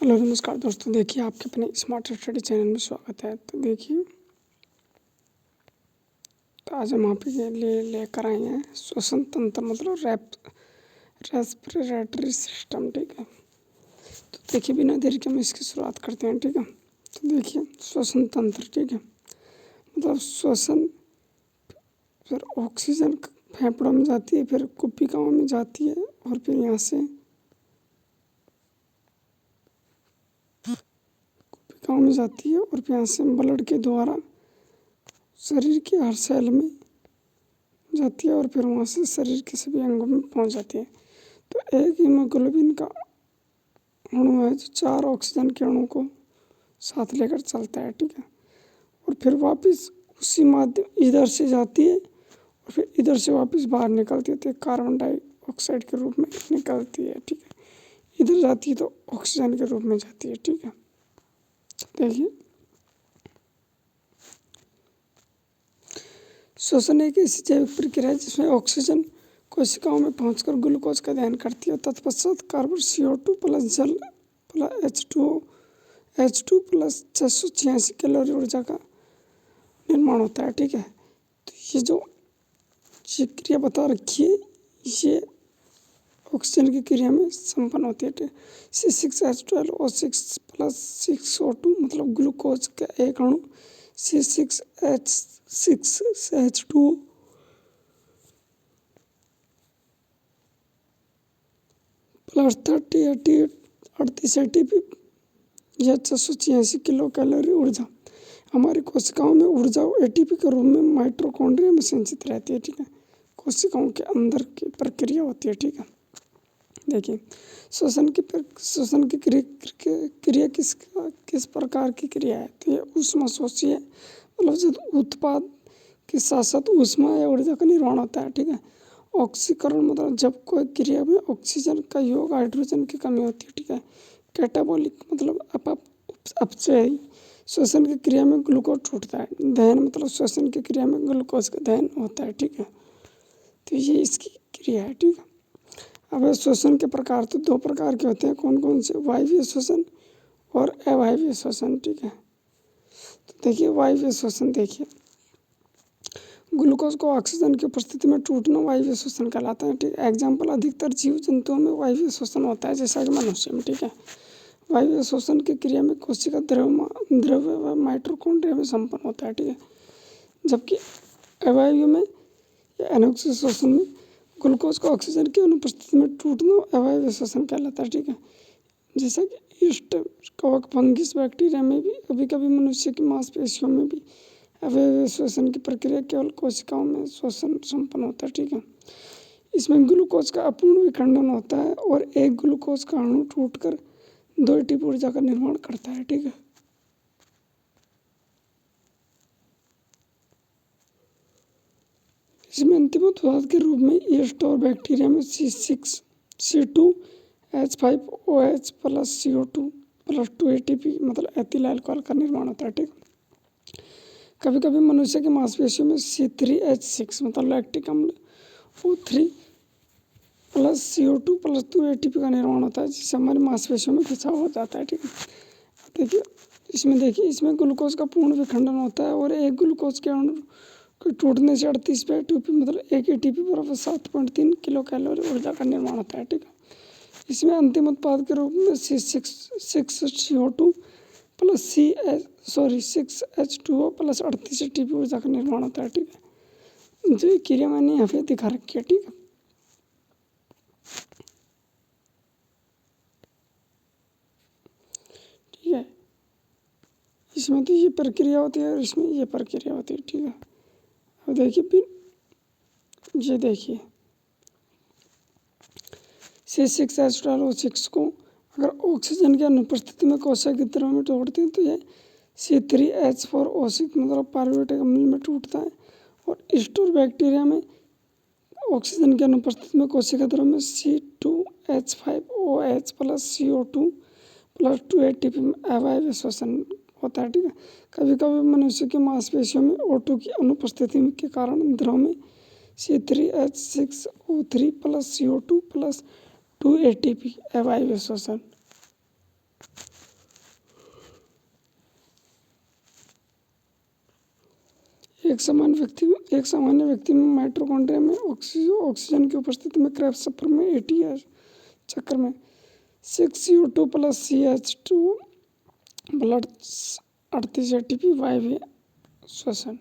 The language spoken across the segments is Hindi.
हेलो नमस्कार दोस्तों, देखिए आपके अपने स्मार्ट स्टडी चैनल में स्वागत है। तो देखिए, तो आज हम आपके लिए लेकर आए हैं श्वसन तंत्र मतलब रेस्पिरेटरी सिस्टम। ठीक है, तो देखिए बिना देरी के हम इसकी शुरुआत करते हैं। ठीक है, तो देखिए श्वसन तंत्र, ठीक है, मतलब श्वसन, फिर ऑक्सीजन फेफड़ों में जाती है, फिर कुप्पिकाओं में जाती है और फिर यहाँ से कुप्पिकाओं में जाती है और फिर यहाँ से ब्लड के द्वारा शरीर के हर सेल में जाती है और फिर वहाँ से शरीर के सभी अंगों में पहुँच जाती है। तो एक हीमोग्लोबिन का अणु है जो 4 ऑक्सीजन के अणु को साथ लेकर चलता है। ठीक है, और फिर वापस उसी माध्यम इधर से जाती है और फिर इधर से वापस बाहर निकलती है, तो कार्बन डाइऑक्साइड के रूप में निकलती है। ठीक है, इधर जाती है तो ऑक्सीजन के रूप में जाती है। ठीक है, देखिए श्वसन एक ऐसी जैविक प्रक्रिया है जिसमें ऑक्सीजन कोशिकाओं में पहुंचकर ग्लूकोज का दहन करती है। तत्पश्चात कार्बन CO2 प्लस जल प्लस H2 प्लस 686 कैलोरी ऊर्जा का निर्माण होता है। ठीक है, तो ये क्रिया बता रखी है, ये ऑक्सीजन की क्रिया में संपन्न होती है। C6H12O6 प्लस 6O2 मतलब ग्लूकोज का एक अणु C6H6CH2 प्लस 38 ATP या 686 किलो कैलोरी ऊर्जा हमारी कोशिकाओं में ऊर्जा ATP के रूप में माइटोकॉन्ड्रिया में संचित रहती है। ठीक है, कोशिकाओं के अंदर की प्रक्रिया होती है। ठीक है, देखिए श्वसन की क्रिया किस प्रकार की क्रिया है, तो ये ऊष्माशोषी है, मतलब जब उत्पाद के साथ साथ ऊष्मा या ऊर्जा का निर्माण होता है। ठीक है, ऑक्सीकरण मतलब जब कोई क्रिया में ऑक्सीजन का योग हाइड्रोजन की कमी होती है। ठीक है, कैटाबॉलिक मतलब अपचयी श्वसन की क्रिया में ग्लूकोज छूटता है। दहन मतलब श्वसन की क्रिया में ग्लूकोज का दहन होता है। ठीक है, तो ये इसकी क्रिया है। ठीक है, अब श्वसन के प्रकार तो 2 प्रकार के होते हैं, कौन कौन से, वायवीय श्वसन और अवायवीय श्वसन। ठीक है, तो देखिए वायवीय श्वसन, देखिए ग्लूकोज को ऑक्सीजन की उपस्थिति में टूटना वायवीय श्वसन कहलाता है। ठीक है, एग्जाम्पल अधिकतर जीव जंतुओं में वायवीय श्वसन होता है, जैसा कि मनुष्य में। ठीक है, वायवीय श्वसन की क्रिया में कोशिका द्रव्य व माइटोकॉन्ड्रिया में संपन्न होता है। ठीक है, जबकि अवायवीय में या अनोक्सिक श्वसन में ग्लूकोज को ऑक्सीजन की अनुपस्थिति में टूटना अवायवीय श्वसन कहलाता है। ठीक है, जैसा कि ईस्ट, कवक, फंगिस, बैक्टीरिया में भी, कभी कभी मनुष्य की मांसपेशियों में भी अवायवीय श्वसन की प्रक्रिया केवल कोशिकाओं में श्वसन संपन्न होता है। ठीक है, इसमें ग्लूकोज का अपूर्ण विखंडन होता है और एक ग्लूकोज का अणु टूटकर 2 ATP ऊर्जा का निर्माण करता है। ठीक है, इसमें अंतिम उत्पाद के रूप में ईस्ट और बैक्टीरिया में C6C2H5OH plus CO2 plus 2 ATP मतलब एथिल अल्कोहल का निर्माण होता है। ठीक है, कभी कभी मनुष्य के मांसपेशियों में C3H6 मतलब लैक्टिक अम्ल O3 plus CO2 plus 2 ATP का निर्माण होता है, जिससे हमारी मांसपेशियों में खिंचाव हो जाता है। ठीक है, देखिए इसमें ग्लूकोज का पूर्ण विखंडन होता है और एक ग्लूकोज के अणु के टूटने से 38 ATP मतलब 1 ATP बराबर 7.3 किलो कैलोरी ऊर्जा का निर्माण होता है। ठीक है, इसमें अंतिम उत्पाद के रूप में C6CO2 plus 6H2O plus 38 ATP ऊर्जा का निर्माण होता है। ठीक है, जो क्रिया मैंने यहाँ पे दिखा रखी है। ठीक है, ठीक है, इसमें तो ये प्रक्रिया होती है और इसमें ये प्रक्रिया होती है। ठीक है, अब देखिए फिर ये देखिए C6H12O6 को अगर ऑक्सीजन की अनुपस्थिति में कोशिका के द्रव्य में तोड़ते हैं तो ये C3H4O6 मतलब पायरुवेटिक अम्ल में टूटता है और ईस्ट और बैक्टीरिया में ऑक्सीजन की अनुपस्थिति में कोशिका द्रव्य में C2H5OH plus CO2 plus 2 ATP में अवायवीय श्वसन होता है। ठीक है, कभी कभी मनुष्य की मांसपेशियों में O2 की अनुपस्थिति के कारण द्रव में C3H6O3 plus CO2 plus 2 ATP अवायवीय श्वसन एक सामान्य व्यक्ति में माइटोकॉन्ड्रिया में ऑक्सीजन की उपस्थिति में क्रेब्स चक्र में ATS चक्र में 6U2 + CH2 ब्लड 38 ATP वायवीय श्वसन।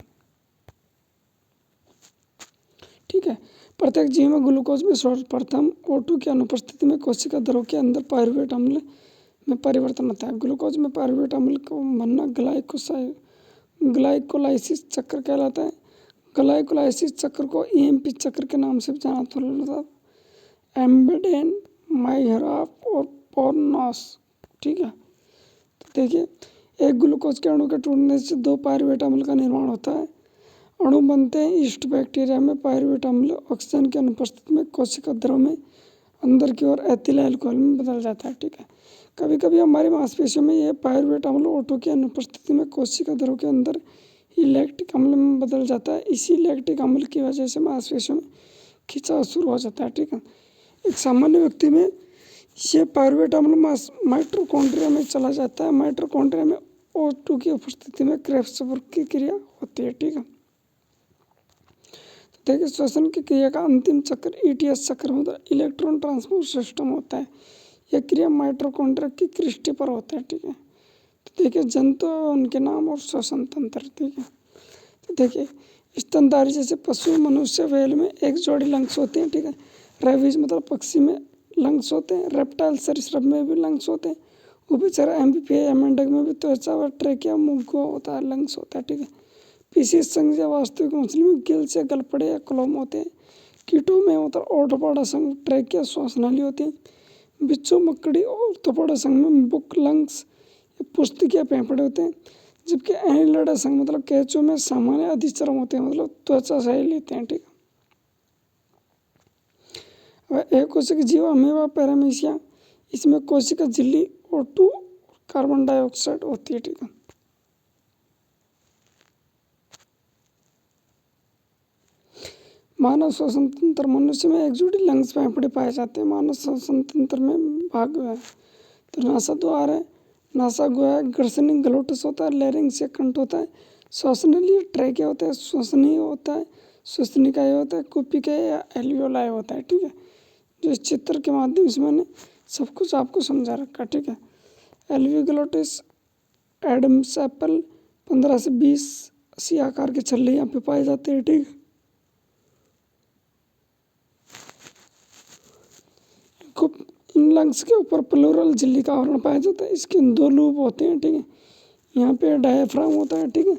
ठीक है। प्रत्येक जीव में ग्लूकोज में सर्वप्रथम O2 की अनुपस्थिति में कोशिका द्रव के अंदर पायरुवेट अम्ल में परिवर्तन होता है। ग्लूकोज में पायरुवेट अम्ल को बनना ग्लाइकोलाइसिस चक्र कहलाता है। ग्लाइकोलाइसिस चक्र को EMP चक्र के नाम से भी जाना जाता है। एम्बेडेन, माइहराफ और पोर्नोस। ठीक है। तो देखिए, एक ग्लूकोज के अणु के टूटने से 2 पायरुवेट अम्ल का निर्माण होता है। अणु बनते हैं ईस्ट बैक्टीरिया में पायरुवेट अम्ल ऑक्सीजन की अनुपस्थिति में कोशिका द्रव में अंदर की ओर एथिल अल्कोहल में बदल जाता है। ठीक है। कभी कभी हमारी मांसपेशियों में यह पायरुवेट अम्ल O2 की अनुपस्थिति में कोशिका द्रव के अंदर ही लैक्टिक अम्ल में बदल जाता है। इसी लैक्टिक अम्ल की वजह से मांसपेशियों में खिंचाव शुरू हो जाता है। ठीक है। एक सामान्य व्यक्ति में यह पायरुवेट अम्ल माइटोकॉन्ड्रिया में चला जाता है। माइटोकॉन्ड्रिया में O2 की उपस्थिति में क्रेब्स चक्र की क्रिया होती है। ठीक है। देखिए, श्वसन की क्रिया का अंतिम चक्र ETS चक्र होता है, इलेक्ट्रॉन ट्रांसपोर्ट सिस्टम होता है। यह क्रिया माइटोकॉन्ड्रिया की क्रिस्टी पर होता है। ठीक है। तो देखिए, जंतु उनके नाम और श्वसन तंत्र। ठीक है। तो देखिए, स्तनधारी जैसे पशु, मनुष्य, व्हेल में एक जोड़ी लंग्स होते हैं। ठीक है। रेबीज मतलब पक्षी में लंग्स होते हैं। रेप्टाइल सरीसृप में भी लंग्स होते हैं। उभयचर एम्फीबिया मेंढक में भी त्वचा व ट्रेकिया मुख होता है, लंग्स होता है। ठीक है। पीसीस संघ या वास्तविक मछली में गिल्स या गलपड़े या क्लोम होते हैं। कीटों में मतलब ऑर्थोपोडा संघ ट्रेकिया श्वासनाली होती है। बिच्छू, मकड़ी और ऑर्थोपोडा संघ में बुक, लंग्स या पुस्तक या फेफड़े होते हैं। जबकि एनिलिडा संघ मतलब केंचुओं में सामान्य अधिचर्म होते हैं, मतलब त्वचा से लेते हैं। ठीक है। एक कोशिका जीव अमीबा पैरामीशिया, इसमें कोशिका झिल्ली O2 कार्बन डाइऑक्साइड होती है। ठीक है। मानव श्वसन तंत्र। मनुष्य में एक जोड़ी लंग्स फेफड़े पाए जाते हैं। मानव श्वसन तंत्र में भाग है तो नासा द्वार है, नासा गुहा है, ग्रसनी ग्लोटिस होता है, लैरिंक्स या कंठ होता है, श्वसनली ट्रैकिया होता है, श्वसनीय होता है, श्वसनिकाय होता है, कुपिकाय या एल्वियोलाई होता है। ठीक है। जो इस चित्र के माध्यम से मैंने सब कुछ आपको समझा रखा। ठीक है। एल्वियोग्लोटिस, एडम्स एप्पल, 15 से 20 80 आकार के छल्ले यहाँ पे पाए जाते हैं। ठीक है। इन लंग्स के ऊपर प्लूरल झिल्ली का आवरण पाया जाता है। इसके 2 लूप होते हैं। ठीक है। यहाँ पे डायफ्राम होता है। ठीक है।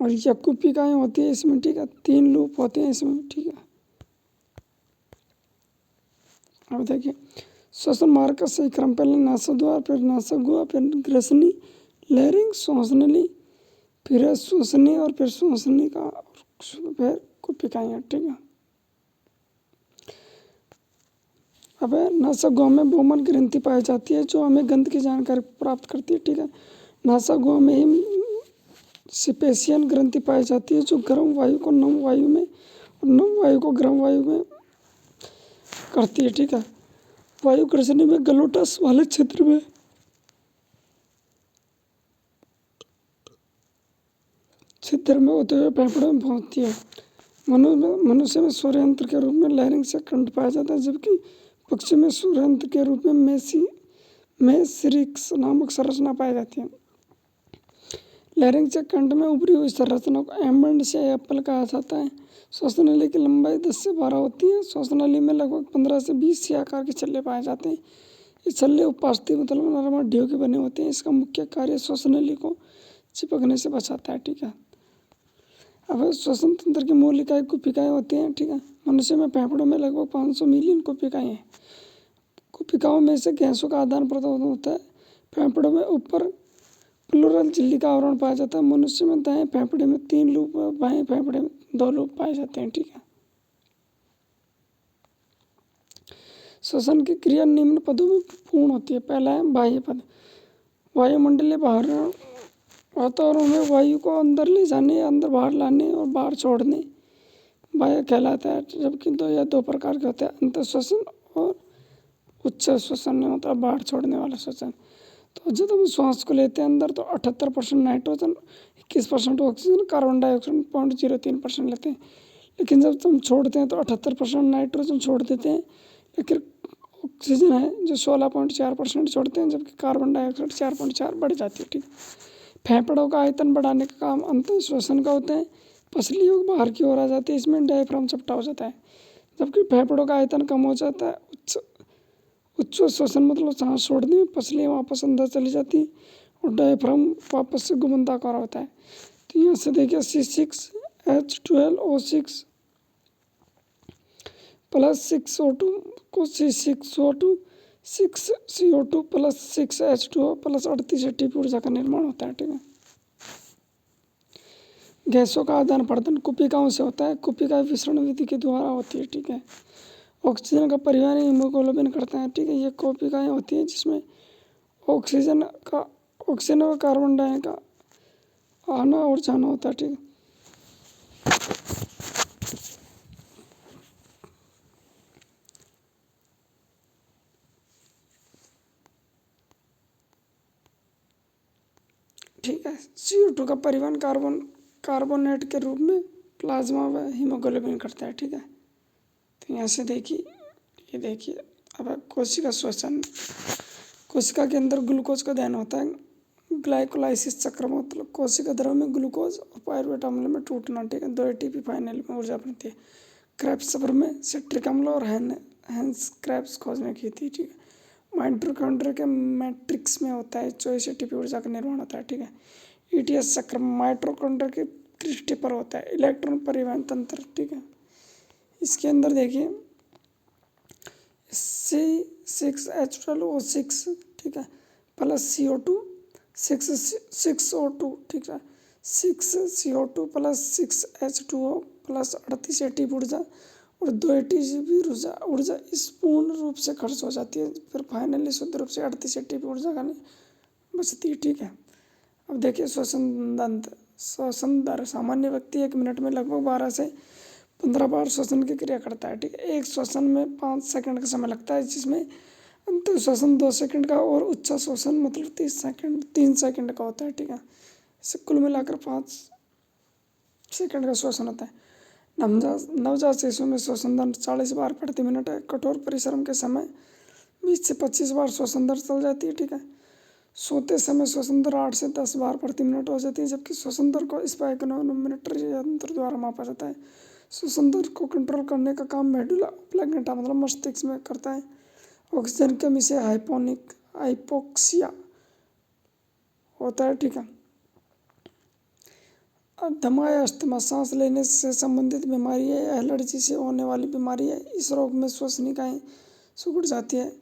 और यकृपिकाएँ होती है इसमें। ठीक है। 3 लूप होते हैं इसमें। ठीक है। अब देखिए, श्वसन मार्ग का सही क्रम पहले नासाद्वार, फिर नासा गुहा, फिर ग्रसनी, लैरिंक्स, श्वासनली, फिर श्वसनी और फिर श्वसनी का फिर कुपिकाएँ। ठीक है। अब नासा गुहा में बोमन ग्रंथि पाई जाती है जो हमें गंध की जानकारी प्राप्त करती है। ठीक है। नासा गुहा में ही सिपेशियन ग्रंथि पाई जाती है जो गर्म वायु को नम वायु में और नम वायु को गर्म वायु में करती है। ठीक है। वायु ग्रसनी में ग्लोटस वाले क्षेत्र में होते हुए फेफड़े में पहुंचती है। मनुष्य में सूर्ययंत्र के रूप में लैरिंक्स या कंठ पाया जाता है, जबकि पक्षी में सूर्ययंत्र के रूप में मेसिरिक्स नामक संरचना पाई जाती है। लैरिंक्स या कंठ में उभरी हुई संरचना को एम्बेड या एप्पल कहा जाता है। श्वसनली की लंबाई 10 से 12 होती है। श्वसनली में लगभग 15 से 20 सी आकार के छल्ले पाए जाते हैं। ये छल्ले उपास्थि मतलब नरम हड्डियों के बने होते हैं। इसका मुख्य कार्य श्वसनली को चिपकने से बचाता है। ठीक है। अब श्वसन तंत्र की मूल इकाई कुपिकाएँ होती हैं। ठीक है। मनुष्य में फेफड़ों में लगभग 500 मिलियन कुपिकाएँ हैं। कुपिकाओं में से गैसों का आदान प्रदान होता है। फेफड़ों में ऊपर प्लूरल झिल्ली का आवरण पाया जाता है। मनुष्य में दाएं फेफड़े में 3 लूप, बाएं फेफड़े में 2 लूप पाए जाते हैं। ठीक है। श्वसन की क्रिया निम्न पदों में पूर्ण होती है। पहला है बाह्य पद। वायुमंडलीय वातावरण में वायु को अंदर ले जाने, अंदर बाहर लाने और बाहर छोड़ने बाह्य कहलाता है। जबकि 2 प्रकार के होते हैं, अंतः श्वसन और उच्च श्वसन मतलब बाहर छोड़ने वाला श्वसन। तो जब हम श्वास को लेते हैं अंदर तो 78% नाइट्रोजन, 21% ऑक्सीजन, कार्बन डाइऑक्साइड 0.03% लेते हैं। लेकिन जब हम छोड़ते हैं तो 78% नाइट्रोजन छोड़ देते हैं, लेकिन ऑक्सीजन है जो 16.4% छोड़ते हैं, जबकि कार्बन डाइऑक्साइड 4.4 बढ़ जाती है। ठीक, फेफड़ों का आयतन बढ़ाने का काम अंत श्वसन का होता है। पसलियों बाहर की ओर आ जाती है, इसमें डायफ्राम चपटा हो जाता है। जबकि फेफड़ों का आयतन कम हो जाता है, उच्च श्वसन मतलब सांस छोड़ने में पसलियाँ वापस अंदर चली जाती हैं और डायफ्राम वापस से गुमंदाकार होता है। तो यहाँ से देखिए C6H12O6 प्लस 6O2 को C6O2 6CO2 plus 6H2O plus 38 ATP ऊर्जा का निर्माण होता है। ठीक है, गैसों का आदान प्रदान कुपिकाओं से होता है, कुपिका विसरण विधि के द्वारा होती है। ठीक है, ऑक्सीजन का परिवहन हीमोग्लोबिन करता है। ठीक है, ये कोशिकाएं होती हैं जिसमें ऑक्सीजन और कार्बन डाइऑक्साइड का आना और जाना होता है। ठीक है, ठीक है, CO2 का परिवहन कार्बोनेट के रूप में प्लाज्मा व हीमोग्लोबिन करता है। ठीक है, तो यहाँ से देखिए, ये देखिए अब कोशिका श्वसन, कोशिका के अंदर ग्लूकोज का दहन होता है। ग्लाइकोलाइसिस चक्र मतलब कोशिका द्रव में ग्लूकोज और पायरुवेट अम्ल में टूटना। ठीक है, 2 ATP फाइनल में ऊर्जा बनती है। क्रेब्स सफर में सिट्रिक अम्ल और हैंस क्रेब्स खोजने की थी। ठीक है, माइटोकॉन्ड्रिया के मैट्रिक्स में होता है, 24 ATP ऊर्जा का निर्माण होता है। ठीक है, ETS चक्र माइटोकॉन्ड्रिया के पृष्ठ पर होता है, इलेक्ट्रॉन परिवहन तंत्र। ठीक है, इसके अंदर देखिए C6H12O6 ठीक है प्लस CO2 6O2 ठीक है 6CO2 plus 6H2O plus 38 ATP ऊर्जा और 2 ATP ऊर्जा इस पूर्ण रूप से खर्च हो जाती है, फिर फाइनली शुद्ध रूप से 38 ATP ऊर्जा का नहीं बचती है। ठीक है, अब देखिए श्वसन दर सामान्य व्यक्ति 1 मिनट में लगभग 12 से 15 बार श्वसन की क्रिया करता है। ठीक है, एक श्वसन में 5 सेकंड का समय लगता है, जिसमें अंतर श्वसन 2 सेकंड का और उच्च श्वसन मतलब 3 सेकंड का होता है। ठीक है, इसे कुल मिलाकर 5 सेकंड का श्वसन होता है। नवजात शिशु में श्वसन दर 40 बार प्रति मिनट है। कठोर परिश्रम के समय 20 से 25 बार श्वसन दर चल जाती है। ठीक है, सोते समय श्वसन दर 8 से 10 बार प्रति मिनट हो जाती है, जबकि श्वसन दर को स्पाइरोमीटर यंत्र द्वारा मापा जाता है। श्वसन दर को कंट्रोल करने का काम मेडुला ऑब्लांगेटा मतलब मस्तिष्क में करता है। ऑक्सीजन की कमी से हाइपोक्सिया होता है। ठीक है, दमा या अस्थमा सांस लेने से संबंधित बीमारी है, एलर्जी से होने वाली बीमारी है। इस रोग में श्वसनिकाएं सिकुड़ जाती है।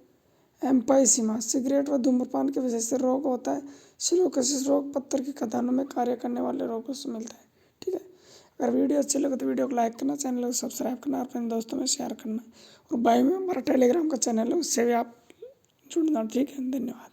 एम्पाइसीमा सिगरेट व धूम्रपान की वजह से रोग होता है। सिलोसिस रोग पत्थर की खदानों में कार्य करने वाले रोगों से मिलता है। ठीक है, अगर वीडियो अच्छी लगे तो वीडियो को लाइक करना, चैनल को सब्सक्राइब करना और अपने दोस्तों में शेयर करना, और बायो में हमारा टेलीग्राम का चैनल है, उससे भी आप जुड़ना। ठीक है, धन्यवाद।